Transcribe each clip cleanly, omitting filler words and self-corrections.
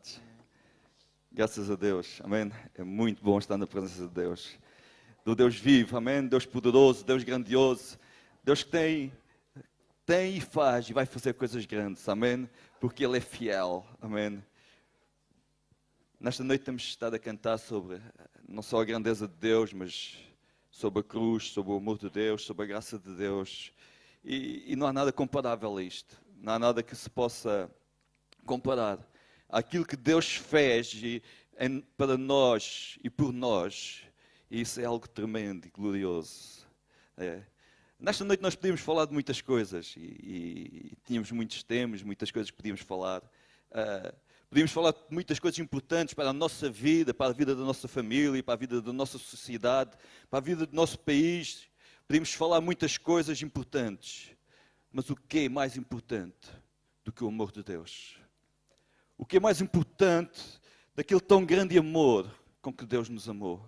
amados? Graças a Deus, amém? É muito bom estar na presença de Deus. Do Deus vivo, amém? Deus poderoso, Deus grandioso. Deus que tem e faz e vai fazer coisas grandes, amém? Porque Ele é fiel, amém? Nesta noite temos estado a cantar sobre não só a grandeza de Deus, mas sobre a cruz, sobre o amor de Deus, sobre a graça de Deus. E não há nada comparável a isto. Não há nada que se possa comparar àquilo que Deus fez para nós e por nós. E isso é algo tremendo e glorioso. Nesta noite nós podíamos falar de muitas coisas e tínhamos muitos temas, muitas coisas que podíamos falar. Podíamos falar de muitas coisas importantes para a nossa vida, para a vida da nossa família, para a vida da nossa sociedade, para a vida do nosso país. Podíamos falar muitas coisas importantes. Mas o que é mais importante do que o amor de Deus? O que é mais importante daquele tão grande amor com que Deus nos amou?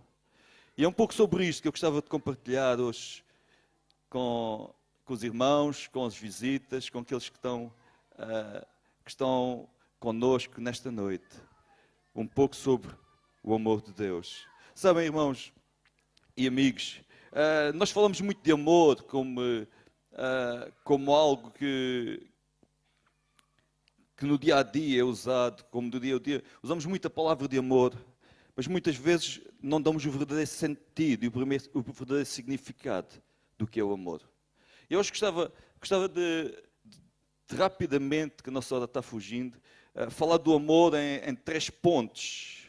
E é um pouco sobre isto que eu gostava de compartilhar hoje com os irmãos, com as visitas, com aqueles que estão connosco nesta noite. Um pouco sobre o amor de Deus. Sabem, irmãos e amigos, nós falamos muito de amor como algo que no dia a dia é usado, como do dia a dia. Usamos muito a palavra de amor, mas muitas vezes não damos o verdadeiro sentido e o verdadeiro significado do que é o amor. Eu hoje gostava de rapidamente, que a nossa hora está fugindo, falar do amor em 3 pontos.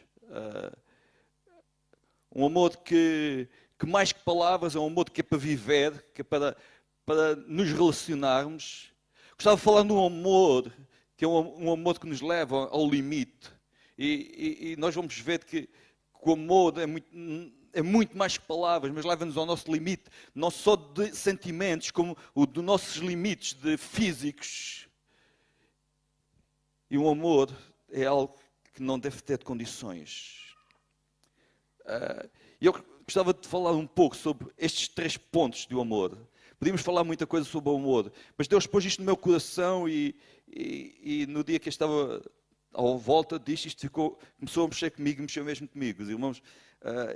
Um amor que mais que palavras é um amor que é para viver, que é para nos relacionarmos. Gostava de falar de um amor que é um amor que nos leva ao limite. E nós vamos ver que o amor é muito mais que palavras, mas leva-nos ao nosso limite, não só de sentimentos, como o dos nossos limites físicos. E o amor é algo que não deve ter condições. Eu gostava de falar um pouco sobre estes 3 pontos do amor. Podíamos falar muita coisa sobre o amor, mas Deus pôs isto no meu coração e no dia que eu estava à volta disto, isto começou a mexer comigo, mexeu mesmo comigo. Os irmãos,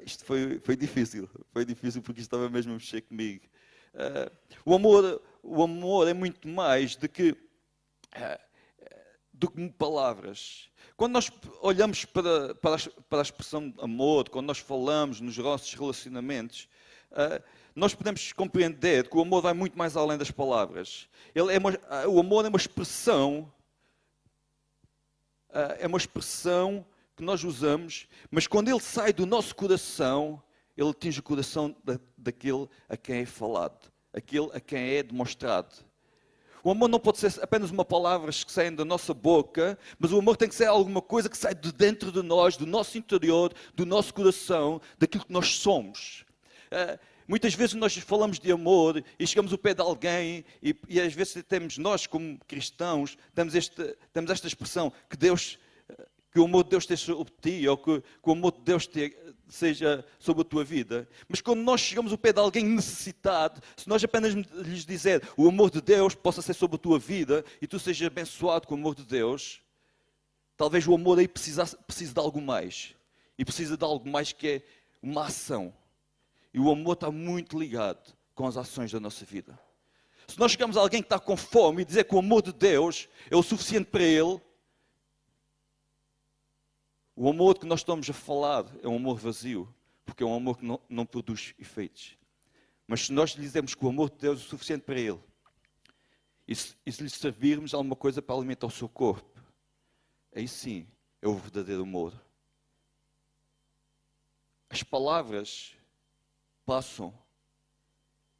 isto foi difícil porque isto estava mesmo a mexer comigo. O amor é muito mais do que palavras. Quando nós olhamos para a expressão amor, quando nós falamos nos nossos relacionamentos, nós podemos compreender que o amor vai muito mais além das palavras. O amor é uma expressão que nós usamos, mas quando ele sai do nosso coração, ele atinge o coração daquele a quem é falado, aquele a quem é demonstrado. O amor não pode ser apenas uma palavra que saem da nossa boca, mas o amor tem que ser alguma coisa que sai de dentro de nós, do nosso interior, do nosso coração, daquilo que nós somos. Muitas vezes nós falamos de amor e chegamos ao pé de alguém e às vezes temos nós como cristãos, temos esta expressão que o amor de Deus esteja sobre ti ou que o amor de Deus seja sobre a tua vida. Mas quando nós chegamos ao pé de alguém necessitado, se nós apenas lhes dizer o amor de Deus possa ser sobre a tua vida e tu sejas abençoado com o amor de Deus, talvez o amor aí precise de algo mais. E precisa de algo mais que é uma ação. E o amor está muito ligado com as ações da nossa vida. Se nós chegamos a alguém que está com fome e dizer que o amor de Deus é o suficiente para ele, o amor que nós estamos a falar é um amor vazio, porque é um amor que não produz efeitos. Mas se nós lhe dizemos que o amor de Deus é o suficiente para ele, e se lhe servirmos alguma coisa para alimentar o seu corpo, aí sim é o verdadeiro amor. As palavras passam,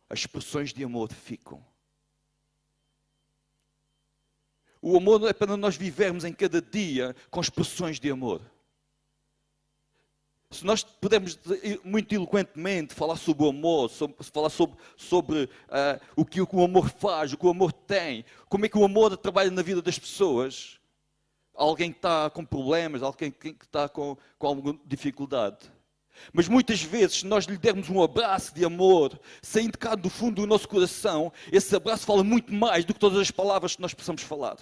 as expressões de amor ficam. O amor não é para nós vivermos em cada dia com expressões de amor. Se nós pudermos muito eloquentemente falar sobre o amor, falar sobre o que o amor faz, o que o amor tem, como é que o amor trabalha na vida das pessoas, alguém que está com problemas, alguém que está com alguma dificuldade. Mas muitas vezes, se nós lhe dermos um abraço de amor, saindo cá do fundo do nosso coração, esse abraço fala muito mais do que todas as palavras que nós possamos falar.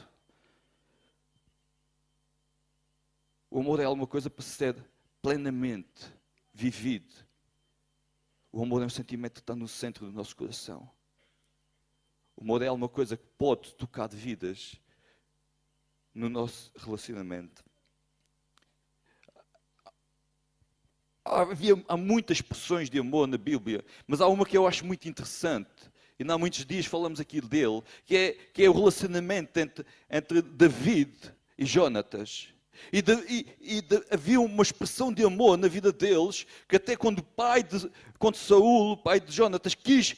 O amor é alguma coisa para ser plenamente vivido. O amor é um sentimento que está no centro do nosso coração. O amor é alguma coisa que pode tocar de vidas no nosso relacionamento. Há muitas expressões de amor na Bíblia, mas há uma que eu acho muito interessante, e não há muitos dias falamos aqui dele, que é o relacionamento entre David e Jonatas. Havia uma expressão de amor na vida deles, que até quando Saul, o pai de Jonatas, quis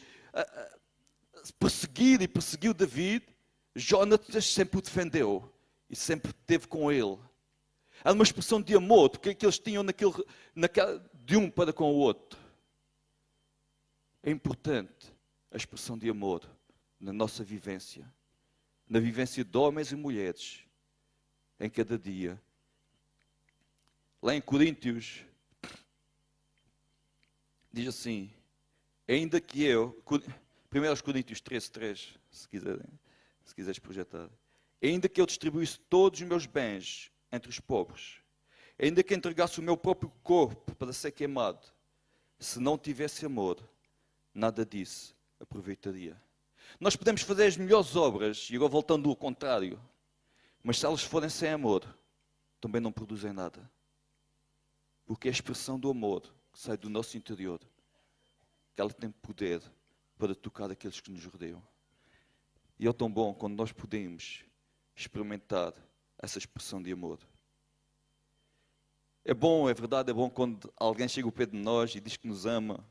perseguir e perseguiu David, Jonatas sempre o defendeu e sempre esteve com ele. Há uma expressão de amor, porque que eles tinham de um para com o outro. É importante a expressão de amor na nossa vivência, na vivência de homens e mulheres, em cada dia. Lá em Coríntios, diz assim, ainda que eu, 1 Coríntios 13:3, se quiseres projetar, ainda que eu distribuísse todos os meus bens entre os pobres, ainda que entregasse o meu próprio corpo para ser queimado, se não tivesse amor, nada disso aproveitaria. Nós podemos fazer as melhores obras, e agora voltando ao contrário, mas se elas forem sem amor, também não produzem nada. Porque é a expressão do amor que sai do nosso interior, que ela tem poder para tocar aqueles que nos rodeiam. E é tão bom quando nós podemos experimentar essa expressão de amor. É bom, é verdade, é bom quando alguém chega ao pé de nós e diz que nos ama.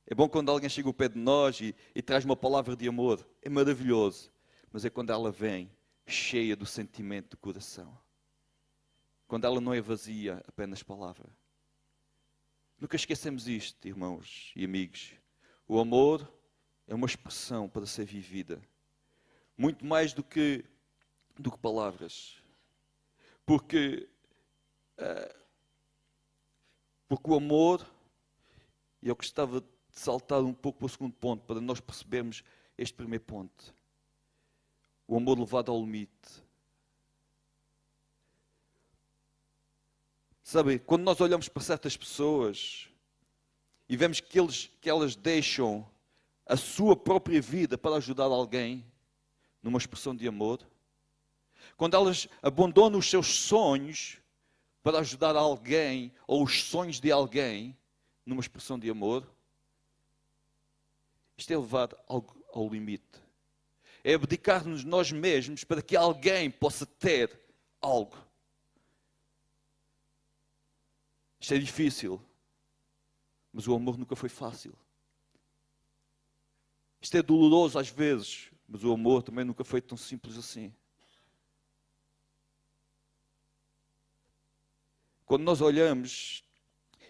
É bom quando alguém chega ao pé de nós e traz uma palavra de amor. É maravilhoso. Mas é quando ela vem cheia do sentimento do coração. Quando ela não é vazia, apenas palavra. Nunca esquecemos isto, irmãos e amigos. O amor é uma expressão para ser vivida. Muito mais do que palavras. Porque o amor, e eu gostava de saltar um pouco para o segundo ponto, para nós percebermos este primeiro ponto. O amor levado ao limite. Sabe, quando nós olhamos para certas pessoas e vemos que elas deixam a sua própria vida para ajudar alguém, numa expressão de amor, quando elas abandonam os seus sonhos para ajudar alguém, ou os sonhos de alguém, numa expressão de amor, isto é levar algo ao limite. É abdicar-nos nós mesmos para que alguém possa ter algo. Isto é difícil, mas o amor nunca foi fácil. Isto é doloroso às vezes, mas o amor também nunca foi tão simples assim. Quando nós olhamos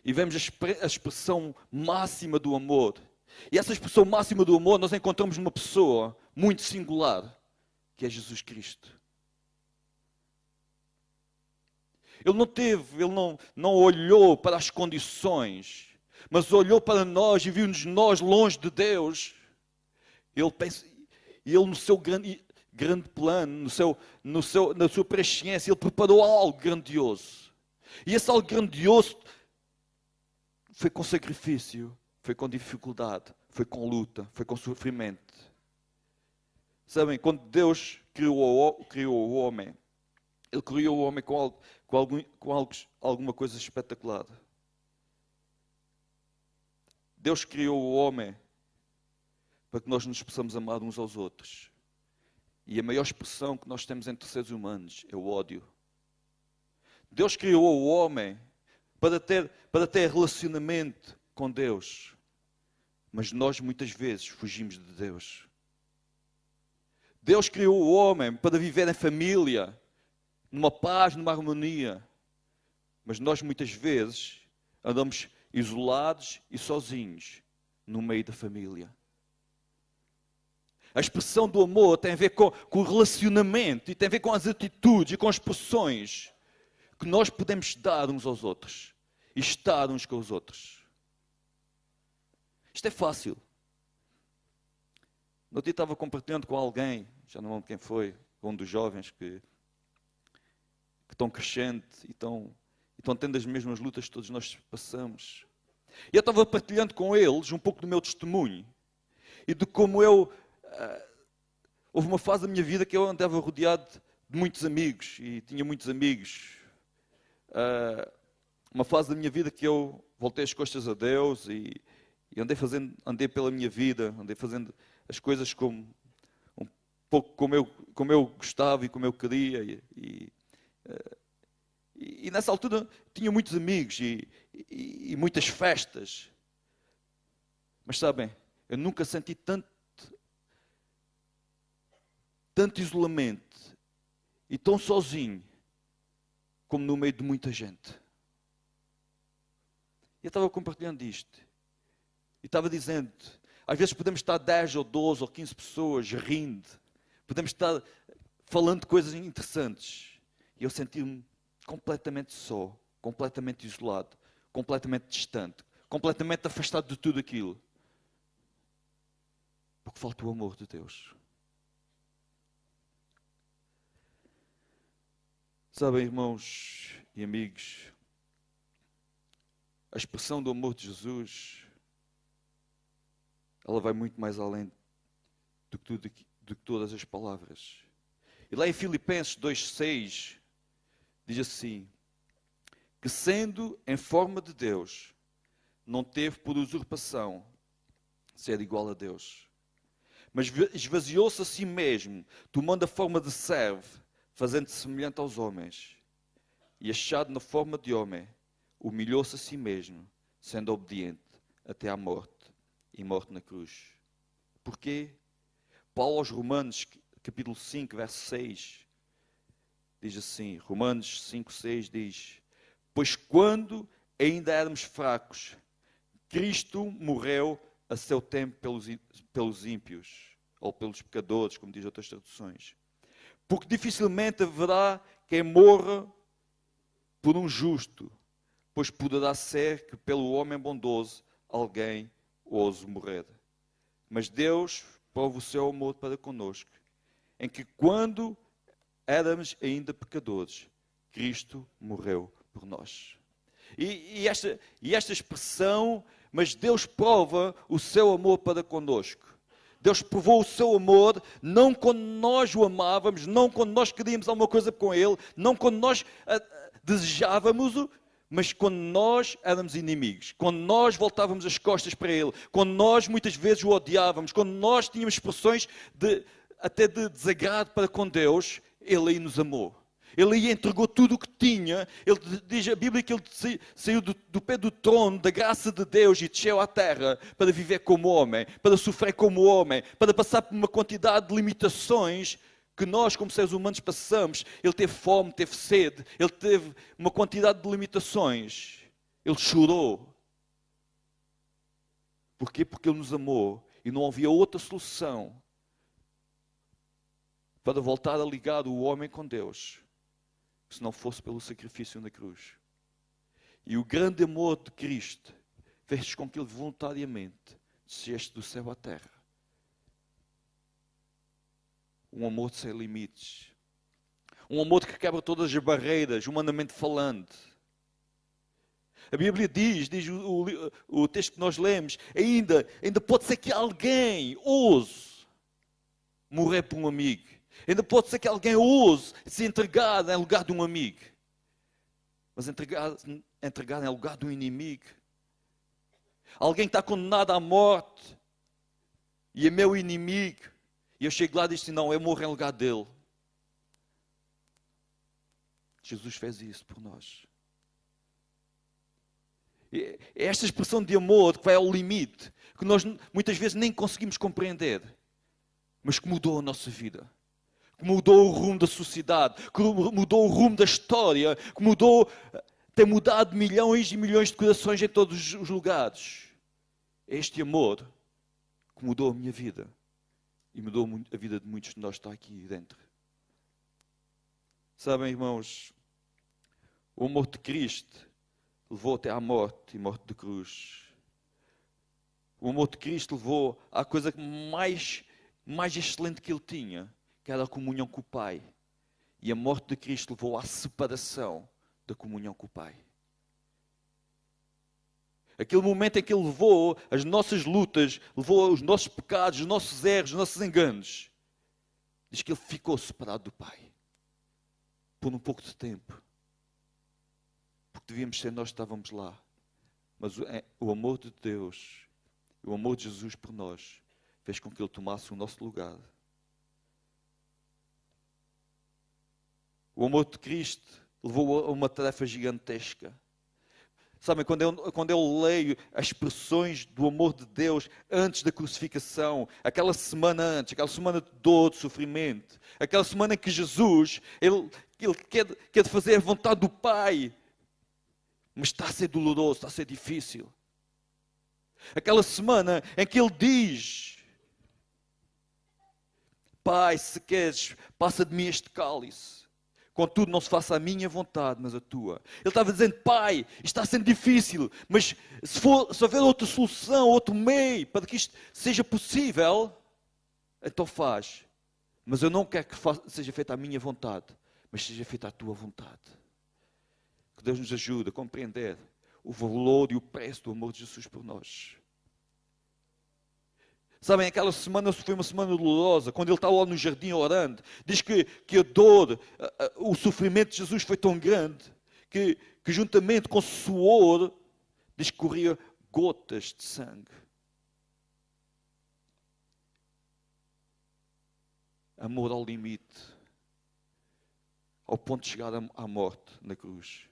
e vemos a expressão máxima do amor, e essa expressão máxima do amor nós encontramos numa pessoa muito singular, que é Jesus Cristo. Ele não olhou para as condições, mas olhou para nós e viu-nos nós longe de Deus. Ele no seu grande plano, na sua presciência, ele preparou algo grandioso. E esse algo grandioso foi com sacrifício, foi com dificuldade, foi com luta, foi com sofrimento. Sabem, quando Deus criou o homem, Ele criou o homem com alguma coisa espetacular. Deus criou o homem para que nós nos possamos amar uns aos outros. E a maior expressão que nós temos entre seres humanos é o ódio. Deus criou o homem para ter relacionamento com Deus. Mas nós muitas vezes fugimos de Deus. Deus criou o homem para viver em família, numa paz, numa harmonia. Mas nós muitas vezes andamos isolados e sozinhos no meio da família. A expressão do amor tem a ver com o relacionamento e tem a ver com as atitudes e com as expressões que nós podemos dar uns aos outros e estar uns com os outros. Isto é fácil. No dia estava compartilhando com alguém, já não lembro quem foi, um dos jovens que estão crescendo e estão estão tendo as mesmas lutas que todos nós passamos. E eu estava partilhando com eles um pouco do meu testemunho e de como houve uma fase da minha vida que eu andava rodeado de muitos amigos e tinha muitos amigos. Uma fase da minha vida que eu voltei as costas a Deus e andei pela minha vida, andei fazendo as coisas um pouco como eu gostava e como eu queria. E nessa altura tinha muitos amigos e muitas festas. Mas sabem, eu nunca senti tanto isolamento e tão sozinho como no meio de muita gente. E eu estava compartilhando isto. E estava dizendo, às vezes podemos estar 10 ou 12 ou 15 pessoas rindo. Podemos estar falando de coisas interessantes. E eu senti-me completamente só, completamente isolado, completamente distante, completamente afastado de tudo aquilo. Porque falta o amor de Deus. Sabem, irmãos e amigos, a expressão do amor de Jesus, ela vai muito mais além do que todas as palavras. E lá em Filipenses 2,6 diz assim, que sendo em forma de Deus, não teve por usurpação ser igual a Deus, mas esvaziou-se a si mesmo, tomando a forma de servo, fazendo-se semelhante aos homens, e achado na forma de homem, humilhou-se a si mesmo, sendo obediente até à morte, e morte na cruz. Porquê? Paulo aos Romanos, capítulo 5, verso 6, diz assim, Romanos 5, 6 diz, pois quando ainda éramos fracos, Cristo morreu a seu tempo pelos ímpios, ou pelos pecadores, como diz outras traduções. Porque dificilmente haverá quem morra por um justo, pois poderá ser que pelo homem bondoso alguém ouse morrer. Mas Deus prova o seu amor para conosco, em que quando éramos ainda pecadores, Cristo morreu por nós. E esta expressão, mas Deus prova o seu amor para conosco. Deus provou o seu amor, não quando nós o amávamos, não quando nós queríamos alguma coisa com Ele, não quando nós desejávamos-o, mas quando nós éramos inimigos, quando nós voltávamos as costas para Ele, quando nós muitas vezes o odiávamos, quando nós tínhamos expressões até de desagrado para com Deus, Ele aí nos amou. Ele aí entregou tudo o que tinha. Ele diz a Bíblia que ele saiu do pé do trono, da graça de Deus, e desceu à terra para viver como homem, para sofrer como homem, para passar por uma quantidade de limitações que nós, como seres humanos, passamos. Ele teve fome, teve sede, ele teve uma quantidade de limitações. Ele chorou. Porquê? Porque Ele nos amou e não havia outra solução para voltar a ligar o homem com Deus, se não fosse pelo sacrifício na cruz. E o grande amor de Cristo fez com que Ele voluntariamente descesse do céu à terra. Um amor sem limites. Um amor que quebra todas as barreiras, humanamente falando. A Bíblia diz o texto que nós lemos, ainda pode ser que alguém ouse morrer por um amigo. Ainda pode ser que alguém ouse se entregar em lugar de um amigo. Mas entregar em lugar de um inimigo. Alguém está condenado à morte e é meu inimigo. E eu chego lá e digo assim, não, eu morro em lugar dele. Jesus fez isso por nós. É esta expressão de amor que vai ao limite, que nós muitas vezes nem conseguimos compreender, mas que mudou a nossa vida. Que mudou o rumo da sociedade, que mudou o rumo da história, que tem mudado milhões e milhões de corações em todos os lugares. É este amor que mudou a minha vida e mudou a vida de muitos de nós que estão aqui dentro. Sabem, irmãos, o amor de Cristo levou até à morte e morte de cruz. O amor de Cristo levou à coisa mais excelente que Ele tinha, que era a comunhão com o Pai. E a morte de Cristo levou à separação da comunhão com o Pai. Aquele momento em que Ele levou as nossas lutas, levou os nossos pecados, os nossos erros, os nossos enganos. Diz que Ele ficou separado do Pai. Por um pouco de tempo. Porque devíamos ser nós que estávamos lá. Mas o amor de Deus, o amor de Jesus por nós, fez com que Ele tomasse o nosso lugar. O amor de Cristo levou a uma tarefa gigantesca. Sabem, quando eu leio as expressões do amor de Deus antes da crucificação, aquela semana antes, aquela semana de dor, de sofrimento, aquela semana em que Jesus, ele quer fazer a vontade do Pai, mas está a ser doloroso, está a ser difícil. Aquela semana em que Ele diz: Pai, se queres, passa de mim este cálice. Contudo, não se faça a minha vontade, mas a tua. Ele estava dizendo: Pai, isto está sendo difícil, mas se houver outra solução, outro meio para que isto seja possível, então faz. Mas eu não quero que seja feita a minha vontade, mas seja feita a tua vontade. Que Deus nos ajude a compreender o valor e o preço do amor de Jesus por nós. Sabem, aquela semana foi uma semana dolorosa, quando ele estava lá no jardim orando. Diz que a dor, o sofrimento de Jesus foi tão grande, que juntamente com o suor, diz que corria gotas de sangue. Amor ao limite, ao ponto de chegar à morte na cruz.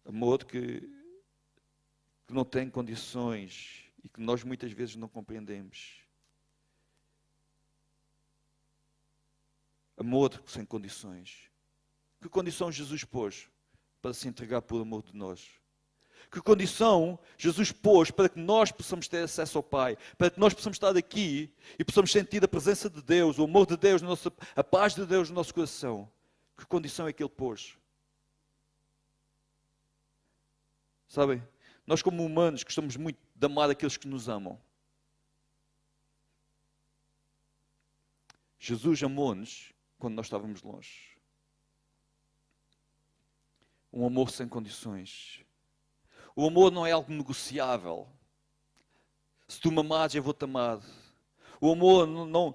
Amor que não tem condições e que nós muitas vezes não compreendemos. Amor sem condições. Que condição Jesus pôs para se entregar por amor de nós? Que condição Jesus pôs para que nós possamos ter acesso ao Pai? Para que nós possamos estar aqui e possamos sentir a presença de Deus, o amor de Deus, a paz de Deus no nosso coração? Que condição é que Ele pôs? Sabem? Nós como humanos gostamos muito de amar aqueles que nos amam. Jesus amou-nos quando nós estávamos longe. Um amor sem condições. O amor não é algo negociável. Se tu me amares, eu vou-te amar. O amor não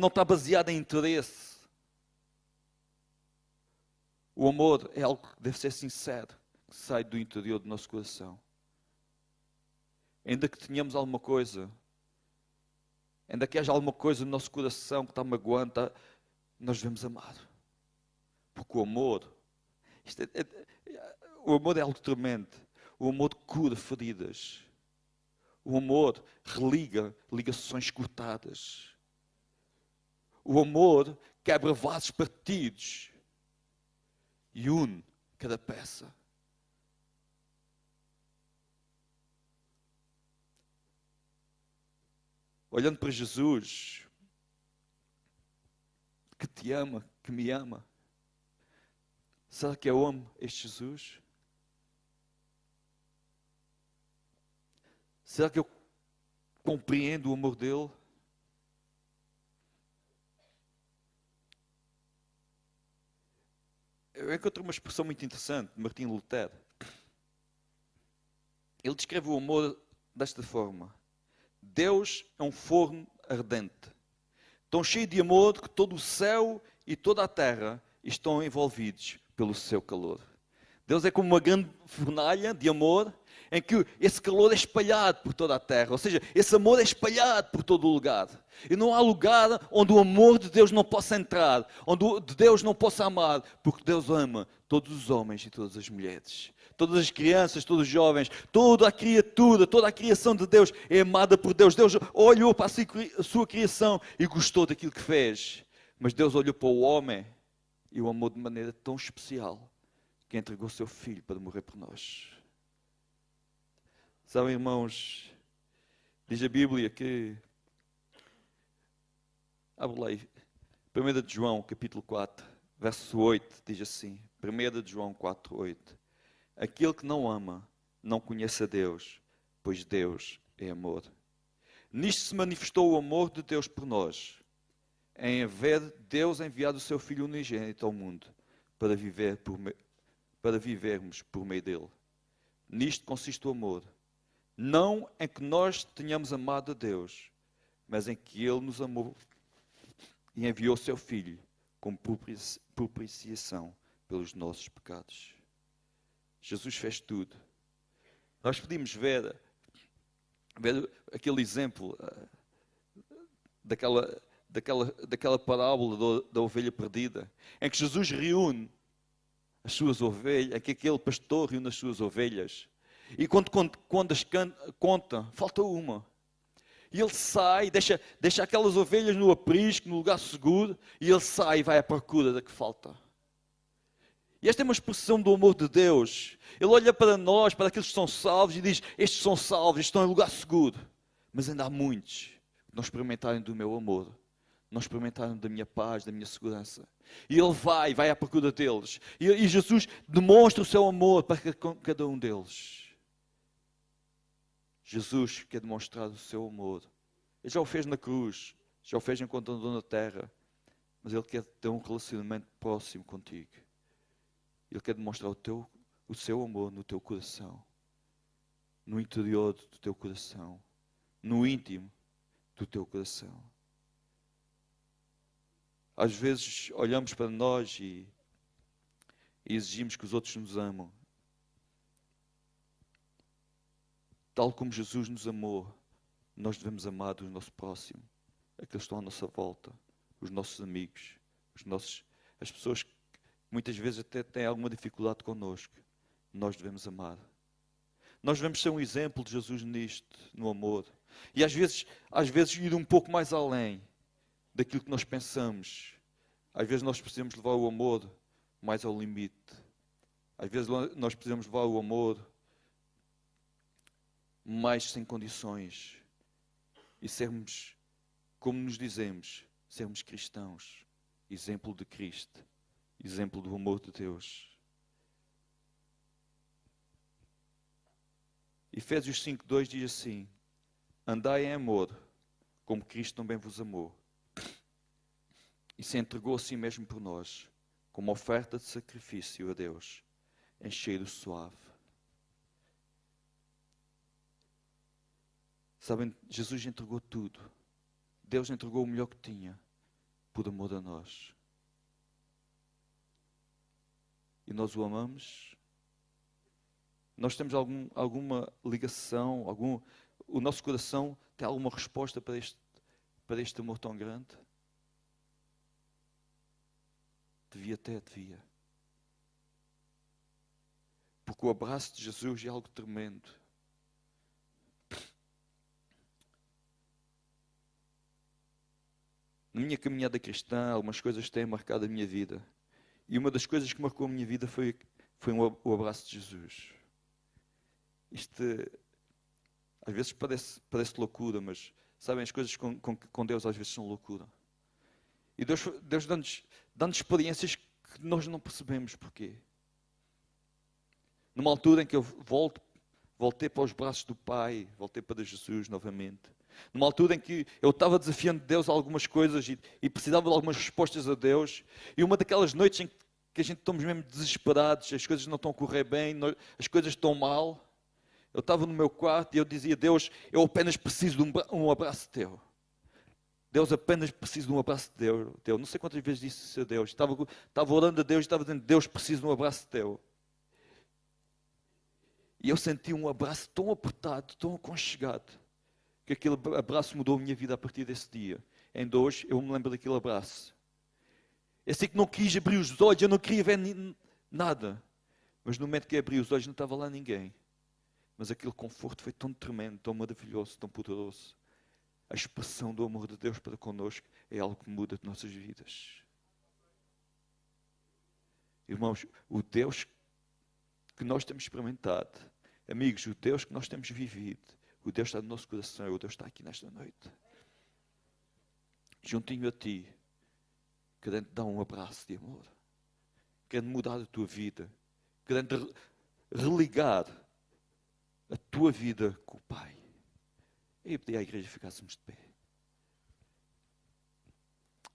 está baseado em interesse. O amor é algo que deve ser sincero, que sai do interior do nosso coração. Ainda que tenhamos alguma coisa, ainda que haja alguma coisa no nosso coração que está magoando, nós devemos amar. Porque o amor, o amor é algo tremendo. O amor cura feridas. O amor religa ligações cortadas. O amor quebra vasos partidos e une cada peça. Olhando para Jesus, que te ama, que me ama, será que eu amo este Jesus? Será que eu compreendo o amor dele? Eu encontrei uma expressão muito interessante de Martim Lutero. Ele descreve o amor desta forma: Deus é um forno ardente, tão cheio de amor que todo o céu e toda a terra estão envolvidos pelo seu calor. Deus é como uma grande fornalha de amor, em que esse calor é espalhado por toda a terra. Ou seja, esse amor é espalhado por todo o lugar. E não há lugar onde o amor de Deus não possa entrar, onde Deus não possa amar, porque Deus ama todos os homens e todas as mulheres. Todas as crianças, todos os jovens, toda a criatura, toda a criação de Deus é amada por Deus. Deus olhou para a sua criação e gostou daquilo que fez. Mas Deus olhou para o homem e o amou de maneira tão especial que entregou o seu filho para morrer por nós. Sabem, irmãos, diz a Bíblia que... Abre lá aí. 1 de João, capítulo 4, verso 8, diz assim. 1 de João 4, 8. Aquele que não ama, não conhece a Deus, pois Deus é amor. Nisto se manifestou o amor de Deus por nós, em haver Deus enviado o seu Filho unigênito ao mundo, para viver para vivermos por meio dele. Nisto consiste o amor. Não em que nós tenhamos amado a Deus, mas em que Ele nos amou e enviou o seu Filho como propiciação pelos nossos pecados. Jesus fez tudo. Nós podíamos ver aquele exemplo daquela parábola da ovelha perdida, em que Jesus reúne as suas ovelhas, em que aquele pastor reúne as suas ovelhas, e quando as conta, falta uma. E ele sai, deixa aquelas ovelhas no aprisco, no lugar seguro, e ele sai e vai à procura da que falta. E esta é uma expressão do amor de Deus. Ele olha para nós, para aqueles que são salvos, e diz: estes são salvos, estão em lugar seguro. Mas ainda há muitos que não experimentarem do meu amor, não experimentaram da minha paz, da minha segurança. E ele vai à procura deles. E Jesus demonstra o seu amor para cada um deles. Jesus quer demonstrar o seu amor. Ele já o fez na cruz, já o fez enquanto andou na terra. Mas Ele quer ter um relacionamento próximo contigo. Ele quer demonstrar o seu amor no teu coração. No interior do teu coração. No íntimo do teu coração. Às vezes olhamos para nós e exigimos que os outros nos amam. Tal como Jesus nos amou, nós devemos amar o nosso próximo, aqueles que estão à nossa volta, os nossos amigos, as pessoas que muitas vezes até têm alguma dificuldade connosco. Nós devemos amar. Nós devemos ser um exemplo de Jesus nisto, no amor. E às vezes ir um pouco mais além daquilo que nós pensamos. Às vezes nós precisamos levar o amor mais ao limite. Às vezes nós precisamos levar o amor mais sem condições. E sermos, como nos dizemos, sermos cristãos. Exemplo de Cristo. Exemplo do amor de Deus. Efésios 5:2 diz assim: andai em amor, como Cristo também vos amou. E se entregou a si mesmo por nós, como oferta de sacrifício a Deus, em cheiro suave. Sabem, Jesus entregou tudo. Deus entregou o melhor que tinha, por amor a nós. E nós o amamos. Nós temos alguma ligação, o nosso coração tem alguma resposta para este amor tão grande? Devia. Porque o abraço de Jesus é algo tremendo. Na minha caminhada cristã, algumas coisas têm marcado a minha vida. E uma das coisas que marcou a minha vida foi o abraço de Jesus. Isto, às vezes parece loucura, mas sabem, as coisas com Deus às vezes são loucura. E Deus dá-nos experiências que nós não percebemos porquê. Numa altura em que eu voltei para os braços do Pai, voltei para Jesus novamente. Numa altura em que eu estava desafiando Deus a algumas coisas e precisava de algumas respostas a Deus. E uma daquelas noites em que a gente estamos mesmo desesperados, as coisas não estão a correr bem, as coisas estão mal. Eu estava no meu quarto e eu dizia: Deus, eu apenas preciso de um abraço teu. Deus, apenas preciso de um abraço teu. Não sei quantas vezes disse isso a Deus. Estava orando a Deus e estava dizendo: Deus, preciso de um abraço teu. E eu senti um abraço tão apertado, tão aconchegado, que aquele abraço mudou a minha vida a partir desse dia. Ainda hoje eu me lembro daquele abraço. Eu sei que não quis abrir os olhos, eu não queria ver nada. Mas no momento que abri os olhos não estava lá ninguém. Mas aquele conforto foi tão tremendo, tão maravilhoso, tão poderoso. A expressão do amor de Deus para connosco é algo que muda as nossas vidas. Irmãos, o Deus que nós temos experimentado, amigos, o Deus que nós temos vivido, o Deus está no nosso coração, o Deus está aqui nesta noite. Juntinho a ti, querendo te dar um abraço de amor, querendo mudar a tua vida, querendo religar a tua vida com o Pai. E pedi à igreja que ficássemos de pé.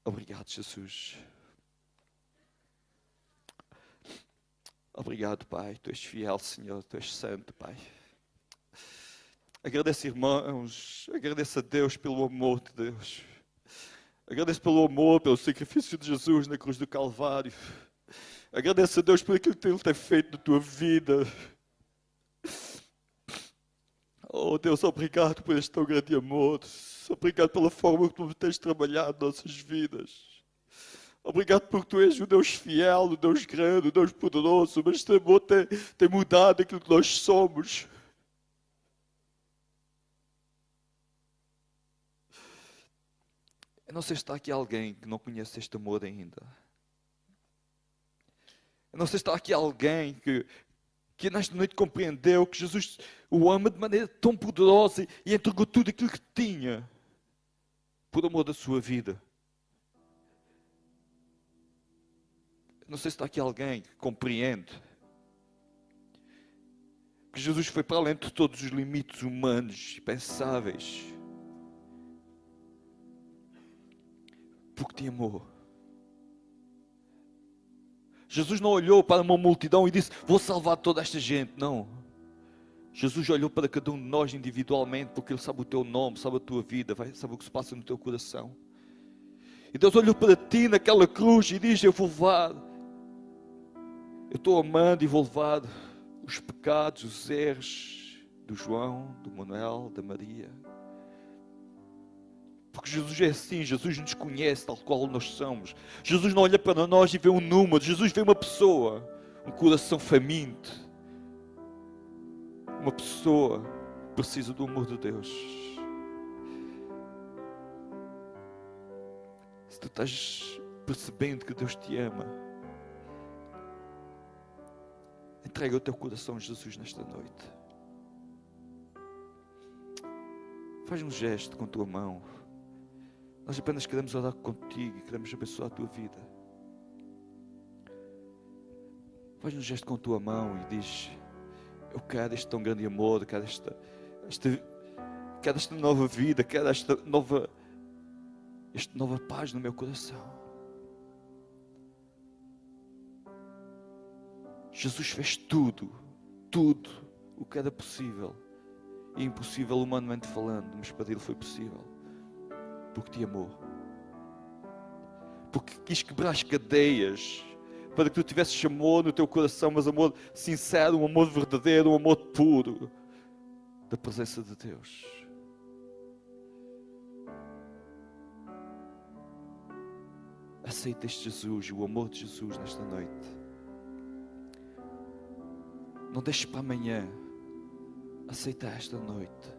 Obrigado, Jesus. Obrigado, Pai. Tu és fiel, Senhor. Tu és santo, Pai. Agradeço, irmãos. Agradeço a Deus pelo amor de Deus. Agradeço pelo amor, pelo sacrifício de Jesus na cruz do Calvário. Agradeço a Deus por aquilo que Ele tem feito na tua vida. Oh, Deus, obrigado por este tão grande amor. Obrigado pela forma como Tu tens trabalhado nossas vidas. Obrigado porque Tu és o Deus fiel, o Deus grande, o Deus poderoso. Mas este amor tem mudado aquilo que nós somos. Eu não sei se está aqui alguém que não conhece este amor ainda. Eu não sei se está aqui alguém que nesta noite compreendeu que Jesus o ama de maneira tão poderosa e entregou tudo aquilo que tinha por amor da sua vida. Eu não sei se está aqui alguém que compreende que Jesus foi para além de todos os limites humanos e pensáveis porque te amou. Jesus não olhou para uma multidão e disse, vou salvar toda esta gente. Não. Jesus olhou para cada um de nós individualmente, porque Ele sabe o teu nome, sabe a tua vida, sabe o que se passa no teu coração. E Deus olhou para ti naquela cruz e diz, eu vou levar, eu estou amando e vou levar os pecados, os erros do João, do Manuel, da Maria. Porque Jesus é assim, Jesus nos conhece tal qual nós somos. Jesus não olha para nós e vê um número, Jesus vê uma pessoa, um coração faminto. Uma pessoa que precisa do amor de Deus. Se tu estás percebendo que Deus te ama, entrega o teu coração a Jesus nesta noite. Faz um gesto com a tua mão. Nós apenas queremos orar contigo e queremos abençoar a tua vida. Faz um gesto com a tua mão e diz, eu quero este tão grande amor, quero esta nova vida, quero esta nova paz no meu coração. Jesus fez tudo o que era possível e impossível humanamente falando, mas para Ele foi possível. Porque te amou. Porque quis quebrar as cadeias para que tu tivesses amor no teu coração, mas amor sincero, um amor verdadeiro, um amor puro da presença de Deus. Aceita este Jesus, o amor de Jesus nesta noite. Não deixes para amanhã. Aceita esta noite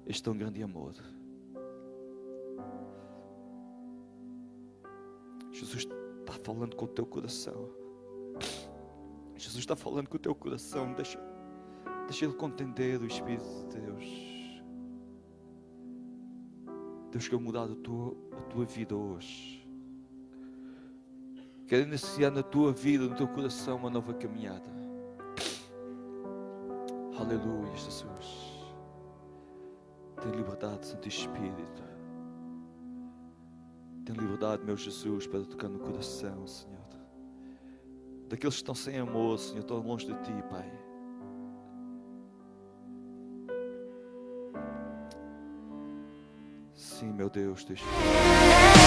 este tão grande amor. Jesus está falando com o teu coração. Jesus está falando com o teu coração. Deixa Ele contender o Espírito de Deus. Deus quer mudar a tua vida hoje. Quer iniciar na tua vida, no teu coração, uma nova caminhada. Aleluia, Jesus. Tem liberdade, Santo Espírito. Tem liberdade, meu Jesus, para tocar no coração, Senhor. Daqueles que estão sem amor, Senhor, estão longe de Ti, Pai. Sim, meu Deus, Tu és fiel.